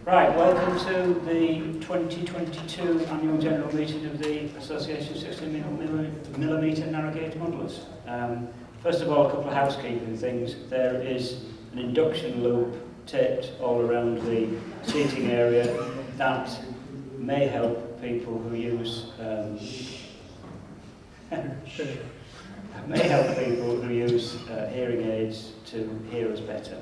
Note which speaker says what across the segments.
Speaker 1: Right, welcome to the 2022 annual general meeting of the Association of 16mm narrow gauge modellers. First of all, a couple of housekeeping things. There is an induction loop taped all around the seating area that may help people who use hearing aids to hear us better.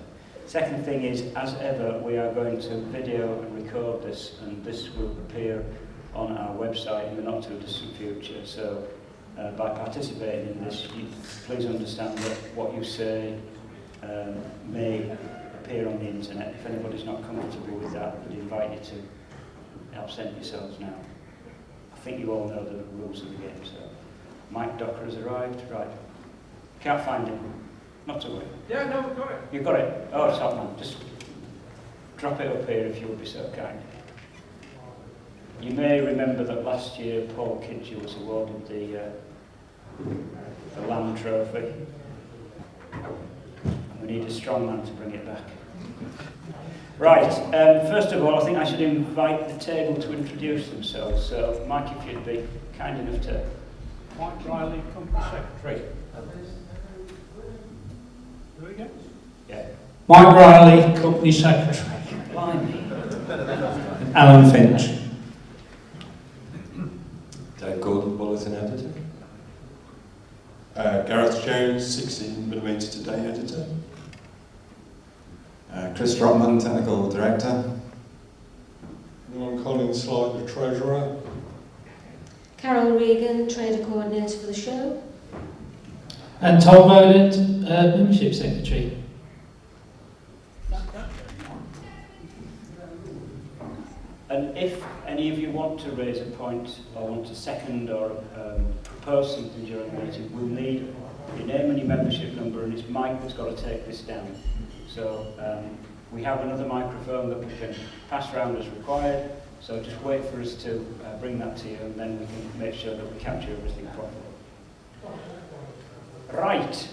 Speaker 1: Second thing is, as ever, we are going to video and record this, and this will appear on our website in the not too distant future. So by participating in this, please understand that what you say may appear on the internet. If anybody's not comfortable with that, I'd invite you to absent yourselves now. I think you all know the rules of the game. So Mike Docker has arrived. Right. Can't find him. Not to worry.
Speaker 2: Yeah, no, we've got it.
Speaker 1: You've got it? Oh, top man. Just drop it up here if you would be so kind. You may remember that last year Paul Kidger was awarded the Lamb Trophy. And we need a strong man to bring it back. Right, first of all, I think I should invite the table to introduce themselves. So, Mike, if you'd be kind enough to...
Speaker 2: Mike Riley, Company Secretary. There we go.
Speaker 1: Yeah.
Speaker 2: Mike Riley, Company Secretary.
Speaker 1: Blimey.
Speaker 2: Alan Finch.
Speaker 3: Dave Gordon, Bulletin Editor.
Speaker 4: Gareth Jones, 16mm Today Editor.
Speaker 5: Chris Trotman, Technical Director.
Speaker 4: Ron Collins, Slider Treasurer.
Speaker 6: Carol Regan, Trader Coordinator for the show.
Speaker 2: And Tom Rowland, Membership Secretary.
Speaker 1: And if any of you want to raise a point or want to second or propose something during the meeting, we'll need your name and your membership number, and it's Mike that's got to take this down. So we have another microphone that we can pass around as required, so just wait for us to bring that to you, and then we can make sure that we capture everything properly. Right,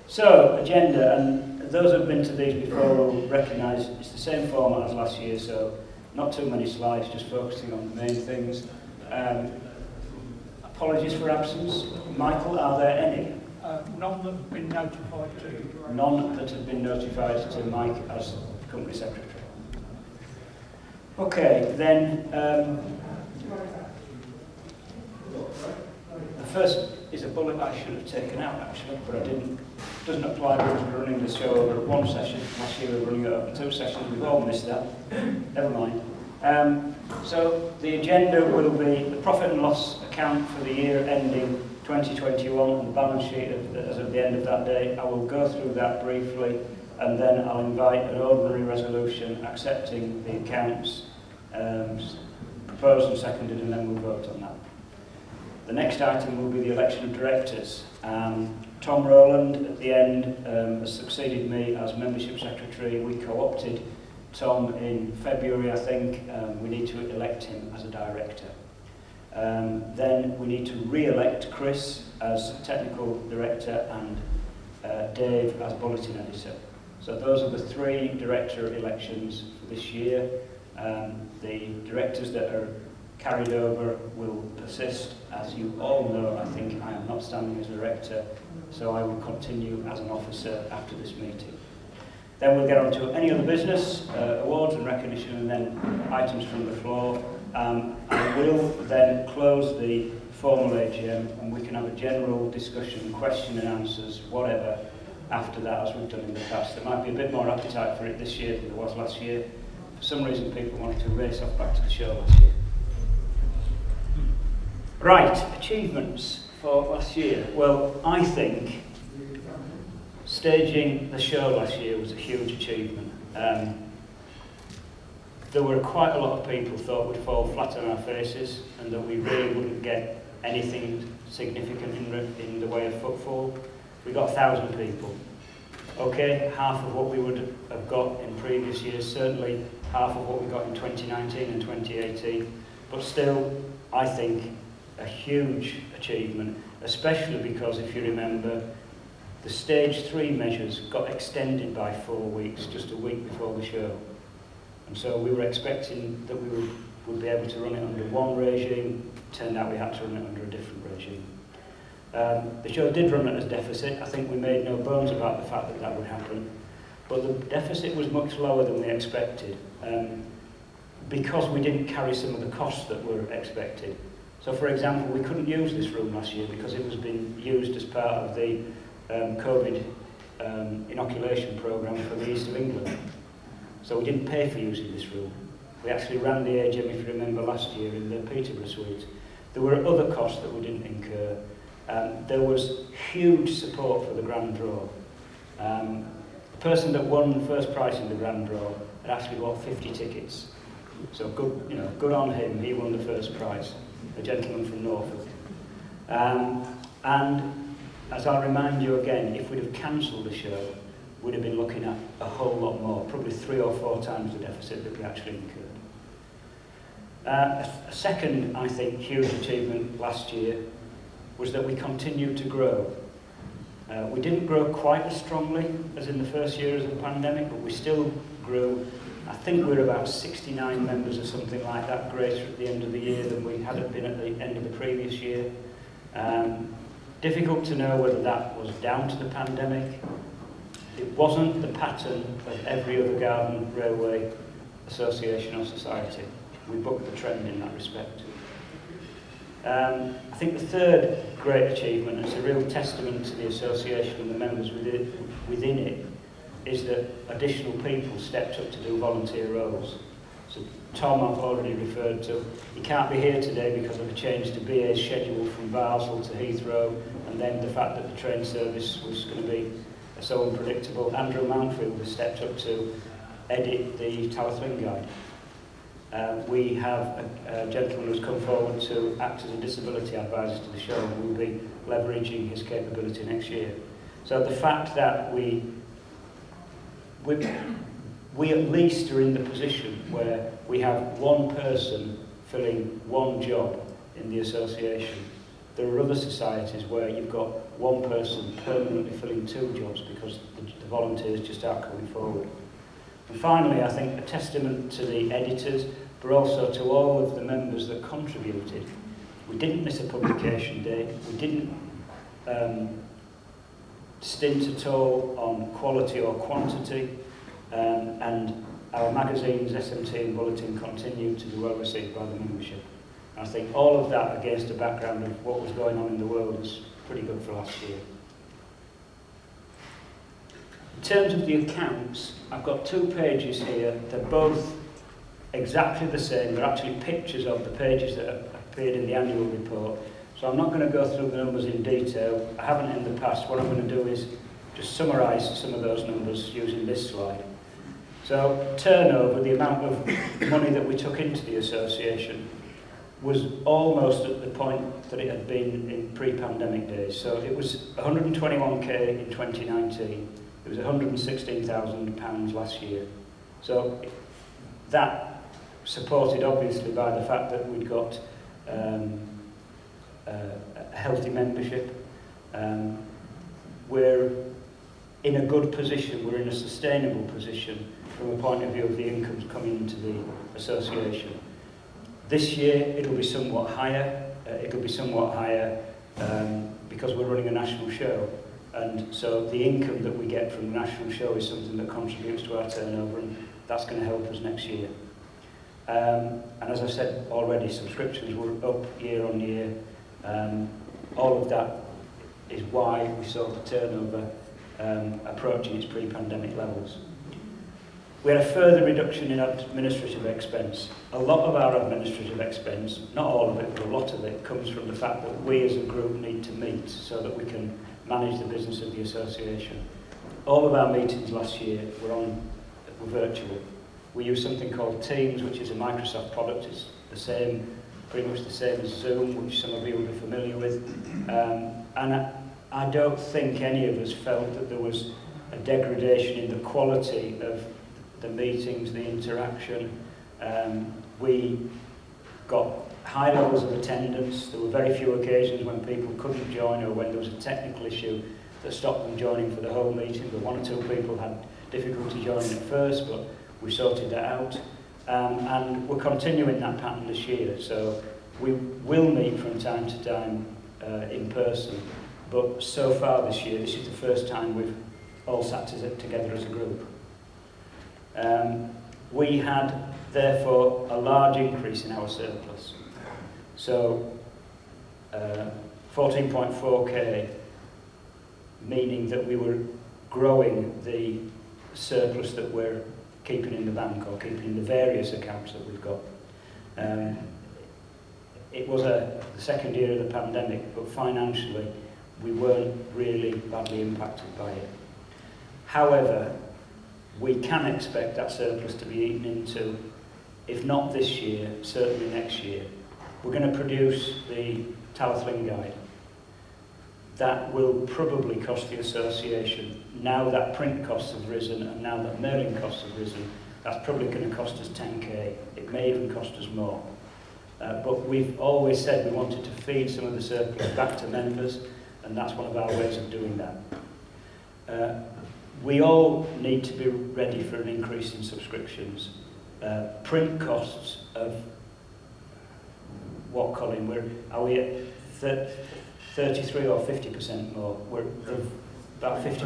Speaker 1: so agenda, and those who've been to these before will recognise it's the same format as last year, so not too many slides, just focusing on the main things. Apologies for absence. Michael, are there any?
Speaker 2: None that have been notified to.
Speaker 1: None that have been notified to Mike as Company Secretary. Okay, then the first is a bullet I should have taken out actually, but I didn't. It doesn't apply because we're running the show over one session. Last year we were running it over 2 sessions. We've all missed that. Never mind. So the agenda will be the profit and loss account for the year ending 2021 and the balance sheet as of the end of that day. I will go through that briefly, and then I'll invite an ordinary resolution accepting the accounts proposed and seconded, and then we'll vote on that. The next item will be the election of directors. Tom Rowland at the end has succeeded me as Membership Secretary. We co-opted Tom in February, I think. We need to elect him as a director. Then we need to re-elect Chris as Technical Director and Dave as Bulletin Editor. So those are the 3 director elections for this year. The directors that are carried over will persist. As you all know, I think I am not standing as a director, so I will continue as an officer after this meeting. Then we'll get on to any other business, awards and recognition, and then items from the floor. I will then close the formal AGM, and we can have a general discussion, question and answers, whatever, after that, as we've done in the past. There might be a bit more appetite for it this year than there was last year. For some reason, people wanted to race off back to the show last year. Right, achievements for last year. Well, I think staging the show last year was a huge achievement. There were quite a lot of people thought we'd fall flat on our faces and that we really wouldn't get anything significant in the way of footfall. We got 1,000 people. Okay, half of what we would have got in previous years, certainly half of what we got in 2019 and 2018, but still, I think, a huge achievement, especially because, if you remember, the stage 3 measures got extended by 4 weeks, just a week before the show. And so we were expecting that we would be able to run it under one regime. Turned out we had to run it under a different regime. The show did run at a deficit. I think we made no bones about the fact that that would happen. But the deficit was much lower than we expected because we didn't carry some of the costs that were expected. So, for example, we couldn't use this room last year because it was being used as part of the COVID inoculation programme for the East of England. So we didn't pay for using this room. We actually ran the AGM, if you remember, last year in the Peterborough Suite. There were other costs that we didn't incur. There was huge support for the Grand Draw. The person that won the first prize in the Grand Draw had actually bought 50 tickets. So good on him. He won the first prize, a gentleman from Norfolk. And as I'll remind you again, if we'd have cancelled the show, we'd have been looking at a whole lot more, probably 3 or 4 times the deficit that we actually incurred. A second, I think, huge achievement last year was that we continued to grow. We didn't grow quite as strongly as in the first year of the pandemic, but we still grew. I think we're about 69 members or something like that greater at the end of the year than we had been at the end of the previous year. Difficult to know whether that was down to the pandemic. It wasn't the pattern of every other garden railway association or society. We bucked the trend in that respect. I think the third great achievement, and it's a real testament to the association and the members within it, is that additional people stepped up to do volunteer roles. So Tom I've already referred to. He can't be here today because of a change to BA's schedule from Basel to Heathrow, and then the fact that the train service was going to be so unpredictable. Andrew Mountfield has stepped up to edit the Tallathrin Guide. We have a gentleman who's come forward to act as a disability advisor to the show, and we'll be leveraging his capability next year. So the fact that we at least are in the position where we have one person filling one job in the association. There are other societies where you've got one person permanently filling 2 jobs because the volunteers just aren't coming forward. And finally, I think a testament to the editors, but also to all of the members that contributed. We didn't miss a publication day. We didn't stint at all on quality or quantity. And our magazines, SMT and Bulletin, continued to be well received by the membership. And I think all of that against a background of what was going on in the world was pretty good for last year. In terms of the accounts, I've got 2 pages here. They're both exactly the same. They're actually pictures of the pages that have appeared in the annual report. So I'm not going to go through the numbers in detail. I haven't in the past. What I'm going to do is just summarise some of those numbers using this slide. So turnover, the amount of money that we took into the association, was almost at the point that it had been in pre-pandemic days. So it was 121k in 2019. It was £116,000 last year. So that supported obviously by the fact that we'd got a healthy membership. We're in a good position, we're in a sustainable position from a point of view of the incomes coming into the association. This year it'll be somewhat higher. Because we're running a national show, and so the income that we get from the national show is something that contributes to our turnover, and that's going to help us next year. And as I've said already, subscriptions were up year on year. All of that is why we saw the turnover approaching its pre-pandemic levels. We had a further reduction in administrative expense. A lot of our administrative expense, not all of it, but a lot of it, comes from the fact that we as a group need to meet so that we can manage the business of the association. All of our meetings last year were virtual. We use something called Teams, which is a Microsoft product. It's the same, pretty much the same as Zoom, which some of you will be familiar with. And I don't think any of us felt that there was a degradation in the quality of the meetings, the interaction. We got high levels of attendance. There were very few occasions when people couldn't join or when there was a technical issue that stopped them joining for the whole meeting. But 1 or 2 people had difficulty joining at first, but we sorted that out. And we're continuing that pattern this year. So we will meet from time to time in person, but so far this year, this is the first time we've all sat together as a group. We had, therefore, a large increase in our surplus. So 14.4k, meaning that we were growing the surplus that we're keeping in the bank or keeping in the various accounts that we've got. It was the second year of the pandemic, but financially we weren't really badly impacted by it. However, we can expect that surplus to be eaten into, if not this year, certainly next year. We're going to produce the Tallaght Guide. That will probably cost the association, now that print costs have risen and now that mailing costs have risen, that's probably going to cost us 10k. It may even cost us more. But we've always said we wanted to feed some of the surplus back to members, and that's one of our ways of doing that. We all need to be ready for an increase in subscriptions. Print costs of what, Colin? Are we at 33 or 50% more? We're about 50,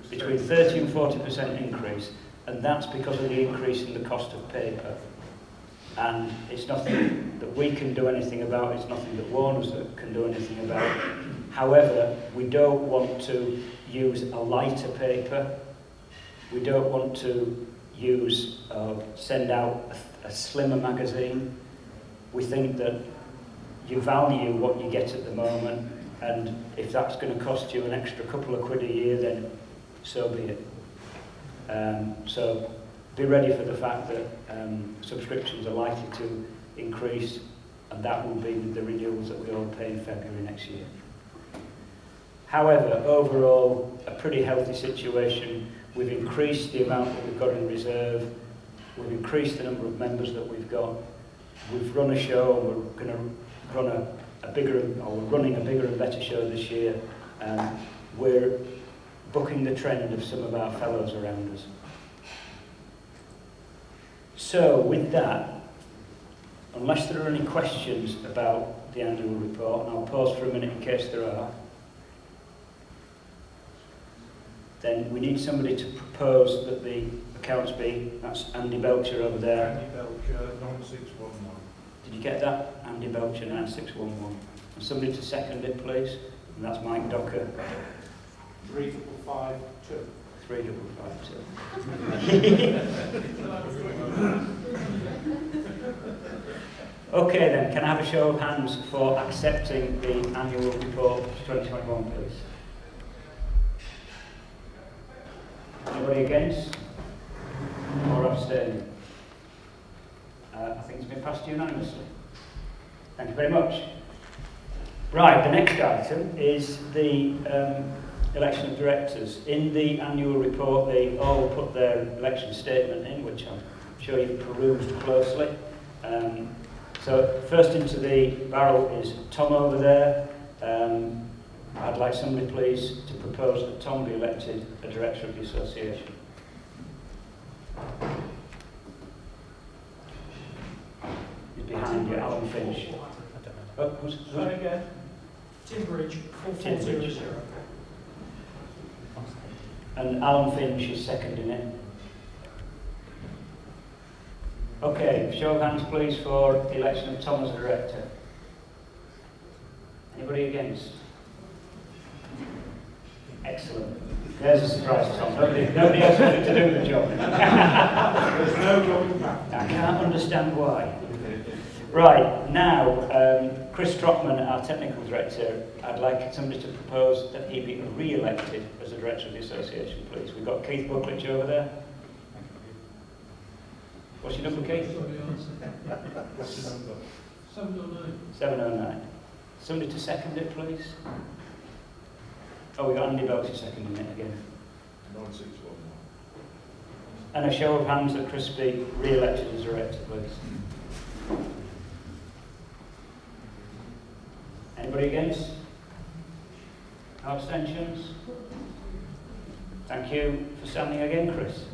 Speaker 1: between 30 and 40% increase, and that's because of the increase in the cost of paper. And it's nothing that we can do anything about, it's nothing that Warners can do anything about. However, we don't want to use a lighter paper. We don't want to send out a slimmer magazine. We think that you value what you get at the moment, and if that's going to cost you an extra couple of quid a year, then so be it. So be ready for the fact that subscriptions are likely to increase, and that will be with the renewals that we all pay in February next year. However, overall, a pretty healthy situation. We've increased the amount that we've got in reserve. We've increased the number of members that we've got. We've run a show, and we're going to run we're running a bigger and better show this year. We're bucking the trend of some of our fellows around us. So, with that, unless there are any questions about the annual report, and I'll pause for a minute in case there are, then we need somebody to propose that the accounts be, that's Andy Belcher over there.
Speaker 7: Andy Belcher, 9611.
Speaker 1: Did you get that? Andy Belcher, 9611. And somebody to second it, please. And that's Mike Docker.
Speaker 7: 3552.
Speaker 1: 3552. Okay then, can I have a show of hands for accepting the annual report 2021, please? Anybody against? Or abstaining? I think it's been passed unanimously. Thank you very much. Right, the next item is the election of directors. In the annual report, they all put their election statement in, which I'm sure you've perused closely. So first into the barrel is Tom over there. I'd like somebody please to propose that Tom be elected a director of the association. He's behind you, Alan Finch. Oh, who's
Speaker 2: again? Tim Bridge, 4400.
Speaker 1: And Alan Finch is seconding it. Okay, show of hands please for the election of Tom as director. Anybody against? Excellent. There's a surprise, Tom. Nobody else wanted to do the job.
Speaker 7: There's no going back.
Speaker 1: I can't understand why. Right, now, Chris Trotman, our technical director, I'd like somebody to propose that he be re-elected as the director of the association, please. We've got Keith Buckledge over there. What's your number, Keith?
Speaker 7: What's your number?
Speaker 2: 709.
Speaker 1: 709. Somebody to second it, please. Oh, we got Andy Belcher seconding it again.
Speaker 7: 9611.
Speaker 1: And a show of hands that Chris be re-elected as director, please. Anybody against? No abstentions? Thank you for standing again, Chris.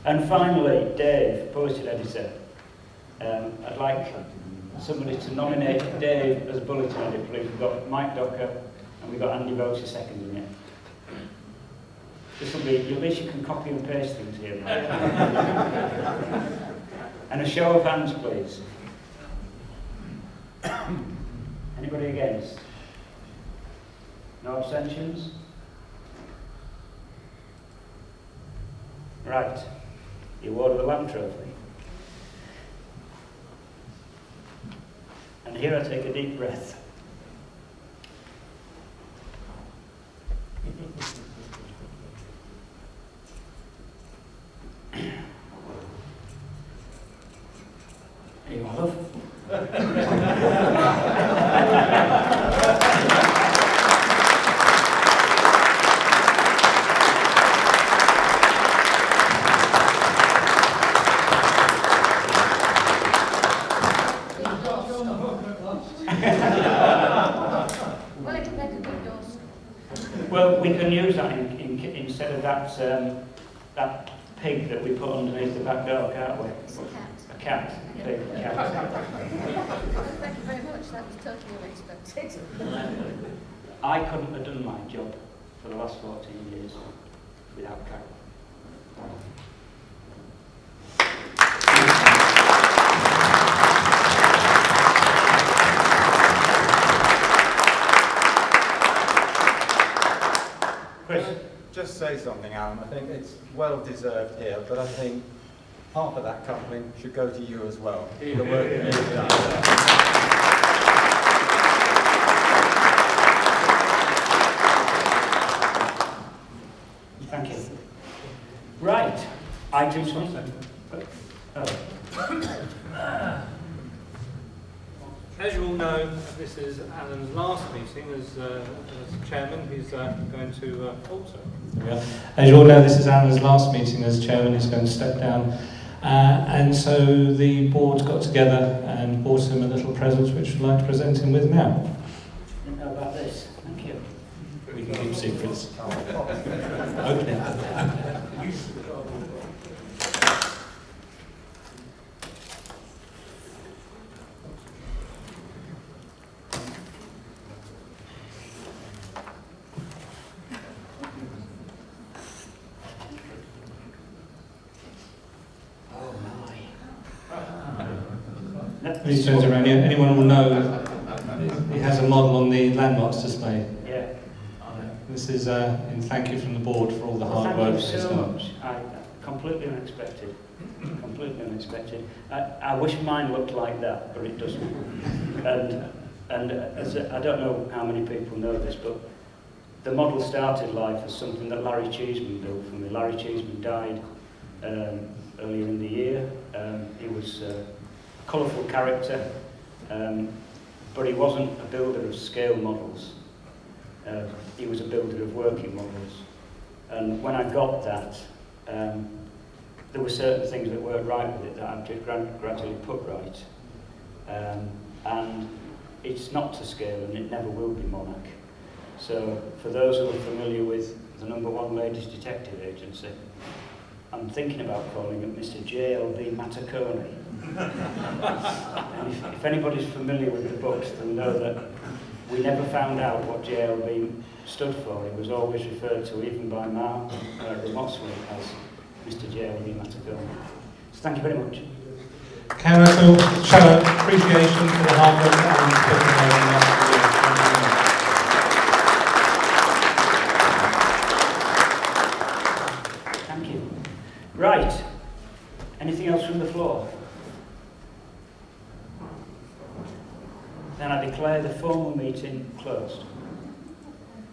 Speaker 1: And finally, Dave, Bulletin Editor. I'd like somebody to nominate Dave as Bulletin Editor, please. We've got Mike Docker and we've got Andy Boatsy seconding it. This will be, at least you can copy and paste things here. And a show of hands, please. Anybody against? No abstentions? Right. The award of the Lamb Trophy. And here I take a deep breath. Here you are, love.
Speaker 6: Well, it'll make a good dose.
Speaker 1: Well, we can use that instead of that pig that we put underneath the back door, can't we?
Speaker 6: It's a cat.
Speaker 1: A cat.
Speaker 6: Yeah.
Speaker 1: Pig, cat.
Speaker 6: Thank you very much. That was totally unexpected.
Speaker 1: I couldn't have done my job for the last 14 years without Carol. Chris?
Speaker 8: Just say something, Alan. I think it's well deserved here, but I think half of that company should go to you as well. The work that you've done.
Speaker 1: Thank you. Right, item 20.
Speaker 9: As you all know, this is Alan's last meeting as chairman. He's going to also. As you all know, this is Alan's last meeting as chairman. He's going to step down, and so the board got together and bought him a little present, which we'd like to present him with now.
Speaker 1: Didn't know about this. Thank you.
Speaker 9: We can keep secrets. Open it. These turns around here. Anyone will know he has a model on the landmarks display.
Speaker 1: Yeah.
Speaker 9: This is in thank you from the board for all the hard work.
Speaker 1: Thank you so much. Completely unexpected. Completely unexpected. I wish mine looked like that, but it doesn't. And as I don't know how many people know this, but the model started life as something that Larry Cheeseman built for me. Larry Cheeseman died earlier in the year. He was a colourful character, but he wasn't a builder of scale models. He was a builder of working models. And when I got that, there were certain things that weren't right with it that I've just gradually put right. And it's not to scale, and it never will be Monarch. So for those who are familiar with the #1 ladies detective agency, I'm thinking about calling it Mr. JLB Matacone. And if anybody's familiar with the books, they'll know that we never found out what JLB stood for. He was always referred to, even by Mark Ramotswy, as Mr. JLB Matacone. So thank you very much.
Speaker 9: Can I also show appreciation for the hard work that Alan's put in over the last year.
Speaker 1: Thank you. Right. Anything else from the floor? Then I declare the formal meeting closed.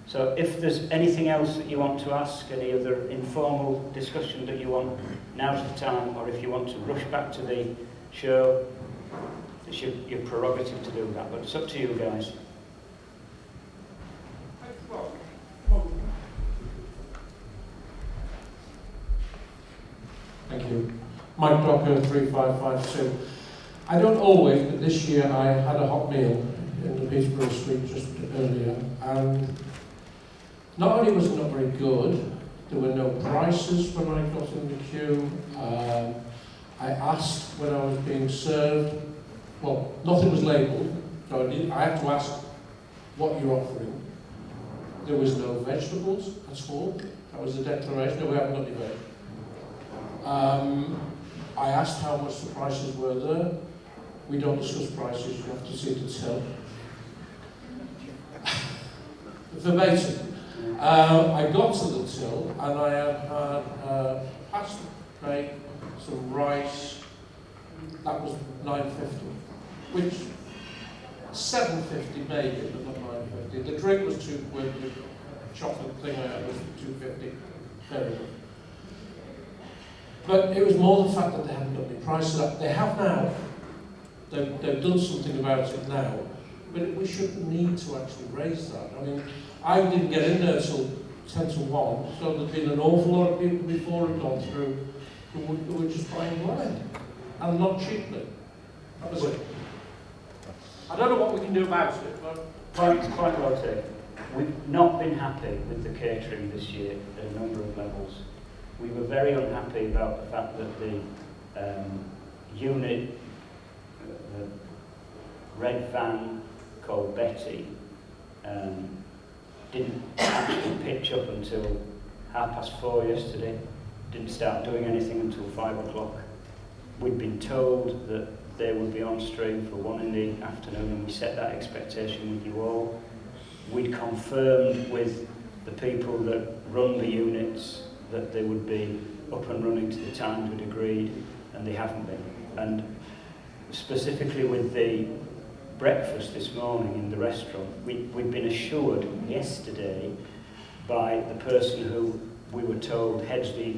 Speaker 1: So if there's anything else that you want to ask, any other informal discussion that you want, now's the time, or if you want to rush back to the show, it's your prerogative to do that, but it's up to you guys.
Speaker 2: Thank you. Mike Docker, 3552. I don't always, but this year I had a hot meal in the Peterborough Street just earlier, and not only was it not very good, There were no prices when I got in the queue. I asked when I was being served, well, nothing was labelled, so I had to ask what you're offering. There was no vegetables at all. That was the declaration. No, we haven't got any veg. I asked how much the prices were there. We don't discuss prices, you have to see the till. Verbatim. I got to the till and I had pasta, cake, some rice. That was $9.50, which $7.50 maybe, but not $9.50. The drink was £2, the chocolate thing I had was $2.50. Very good. But it was more the fact that they hadn't done any prices up. They have now. They've done something about it now, but we shouldn't need to actually raise that. I mean, I didn't get in there till 10 to 1, so there'd been an awful lot of people before had gone through who were just buying wine, and not cheaply. That was it. I don't know what we can do about it, but...
Speaker 1: Quite well taken. We've not been happy with the catering this year at a number of levels. We were very unhappy about the fact that the unit, the red van called Betty, didn't actually pitch up until 4:30 yesterday. Didn't start doing anything until 5 o'clock. We'd been told that they would be on stream for 1 in the afternoon, and we set that expectation with you all. We'd confirmed with the people that run the units that they would be up and running to the times we'd agreed, and they haven't been. And specifically with the breakfast this morning in the restaurant, we'd been assured yesterday by the person who we were told heads the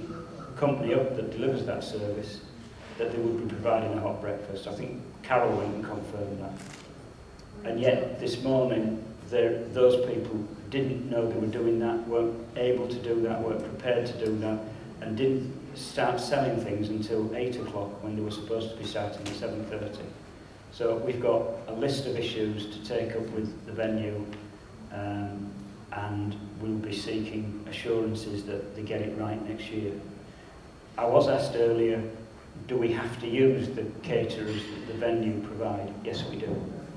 Speaker 1: company up that delivers that service, that they would be providing a hot breakfast. I think Carol went and confirmed that. And yet this morning, those people didn't know they were doing that, weren't able to do that, weren't prepared to do that, and didn't start selling things until 8 o'clock when they were supposed to be starting at 7:30. So we've got a list of issues to take up with the venue, and we'll be seeking assurances that they get it right next year. I was asked earlier, do we have to use the caterers that the venue provide? Yes, we do.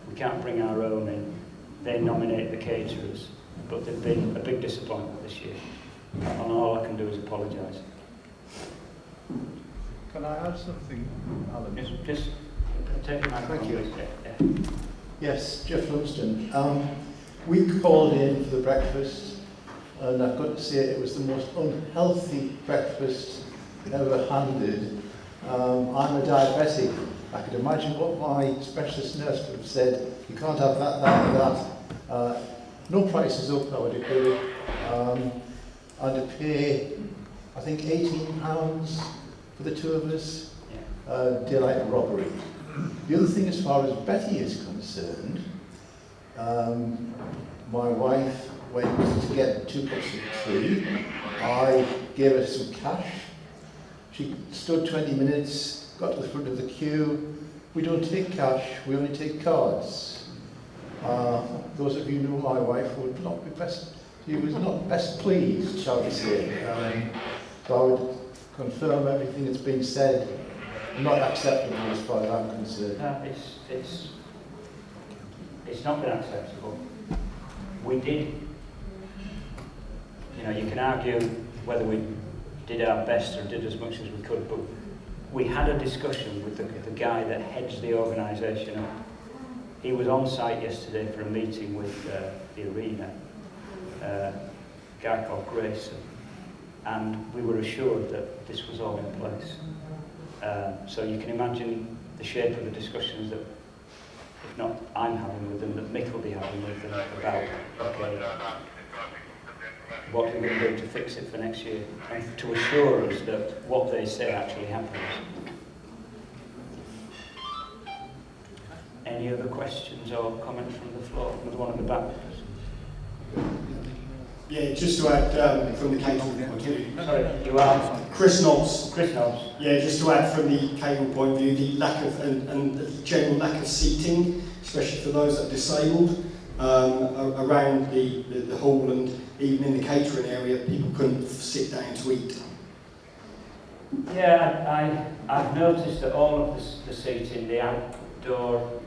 Speaker 1: We can't bring our own in. They nominate the caterers, but they've been a big disappointment this year. And all I can do is apologise.
Speaker 7: Can I add something, Alan?
Speaker 1: Just take the microphone.
Speaker 10: Thank you.
Speaker 1: Yeah.
Speaker 10: Yes, Jeff Lumsden. We called in for the breakfast, and I've got to say it was the most unhealthy breakfast ever handed. I'm a diabetic. I could imagine what my specialist nurse would have said. You can't have that, that, and that. No prices up, I would agree. And to pay, I think, £18 for the two of us, daylight robbery. The other thing, as far as Betty is concerned, my wife went to get 2 cups of tea. I gave her some cash. She stood 20 minutes, got to the front of the queue. We don't take cash, we only take cards. Those of you who know my wife would not be best, she was not best pleased, shall we say. So I would confirm everything that's been said, not acceptable as far as I'm concerned.
Speaker 1: It's not been acceptable. We did, you can argue whether we did our best or did as much as we could, but we had a discussion with the guy that heads the organisation up. He was on site yesterday for a meeting with the arena, a guy called Grayson, and we were assured that this was all in place. So you can imagine the shape of the discussions that, if not I'm having with them, that Mick will be having with them about, okay, what are we going to do to fix it for next year, and to assure us that what they say actually happens. Any other questions or comments from the floor? Another one at the back.
Speaker 11: Yeah, just to add from the cable point of view.
Speaker 1: Sorry, you are?
Speaker 11: Chris Knobs.
Speaker 1: Chris Knobs.
Speaker 11: Yeah, just to add from the cable point of view, the lack of, and the general lack of seating, especially for those that are disabled, around the hall, and even in the catering area, people couldn't sit down to eat.
Speaker 1: Yeah, I've noticed that all of the seating, the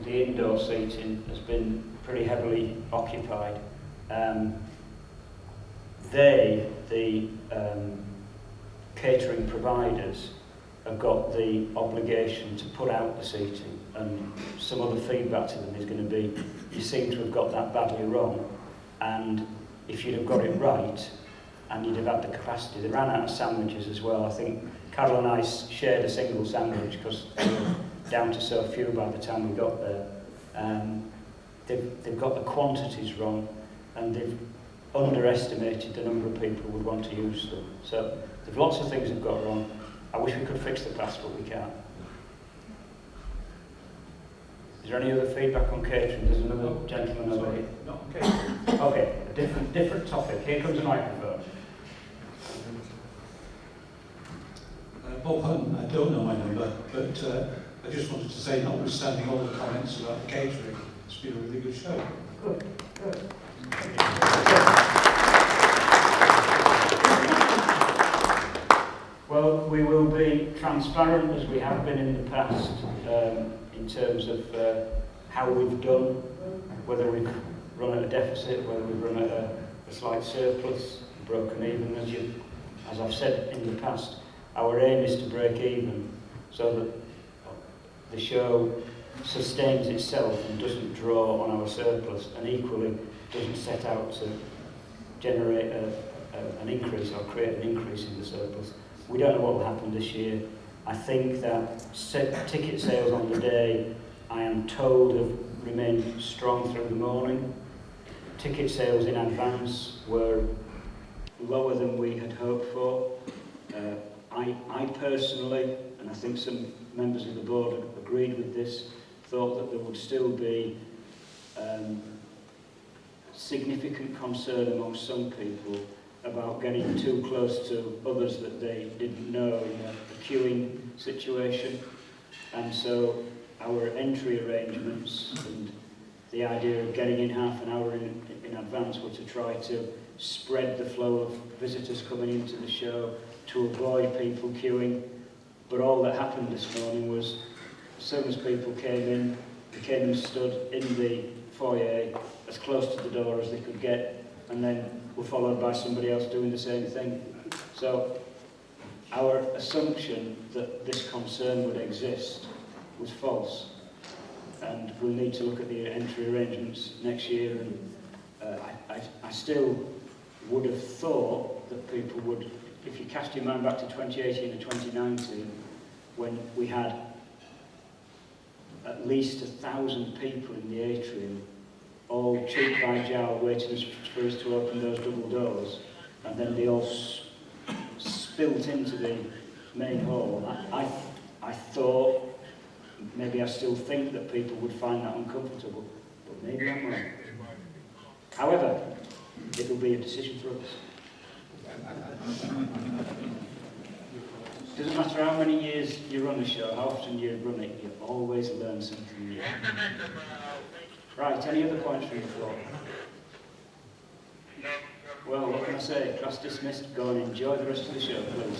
Speaker 1: indoor seating, has been pretty heavily occupied. The catering providers, have got the obligation to put out the seating, and some other feedback to them is going to be, you seem to have got that badly wrong, and if you'd have got it right, and you'd have had the capacity. They ran out of sandwiches as well. I think Carol and I shared a single sandwich because we were down to so few by the time we got there. They've got the quantities wrong, and they've underestimated the number of people who would want to use them. So there's lots of things they've got wrong. I wish we could fix the past, but we can't. Is there any other feedback on catering? There's another gentleman over here.
Speaker 7: Not catering.
Speaker 1: Okay, a different topic. Here comes a microphone.
Speaker 12: Bob Hunt, I don't know my number, but I just wanted to say, notwithstanding all the comments about the catering, it's been a really good show.
Speaker 1: Good. Well, we will be transparent as we have been in the past in terms of how we've done, whether we've run at a deficit, whether we've run at a slight surplus, broken even. As I've said in the past, our aim is to break even so that the show sustains itself and doesn't draw on our surplus, and equally doesn't set out to generate an increase or create an increase in the surplus. We don't know what will happen this year. I think that ticket sales on the day, I am told, have remained strong through the morning. Ticket sales in advance were lower than we had hoped for. I personally, and I think some members of the board agreed with this, thought that there would still be significant concern among some people about getting too close to others that they didn't know in a queuing situation. And so our entry arrangements and the idea of getting in half an hour in advance were to try to spread the flow of visitors coming into the show to avoid people queuing. But all that happened this morning was, as soon as people came in, they came and stood in the foyer as close to the door as they could get, and then were followed by somebody else doing the same thing. So our assumption that this concern would exist was false, and we'll need to look at the entry arrangements next year. And I still would have thought that people would, if you cast your mind back to 2018 and 2019, when we had at least 1,000 people in the atrium, all cheek by jowl, waiting for us to open those double doors, and then they all spilt into the main hall. I thought, maybe I still think that people would find that uncomfortable, but maybe I'm wrong. However, it will be a decision for us. Doesn't matter how many years you run a show, how often you run it, you always learn something new. Right, any other points from the floor? Well, what can I say? Class dismissed. Go and enjoy the rest of the show, please.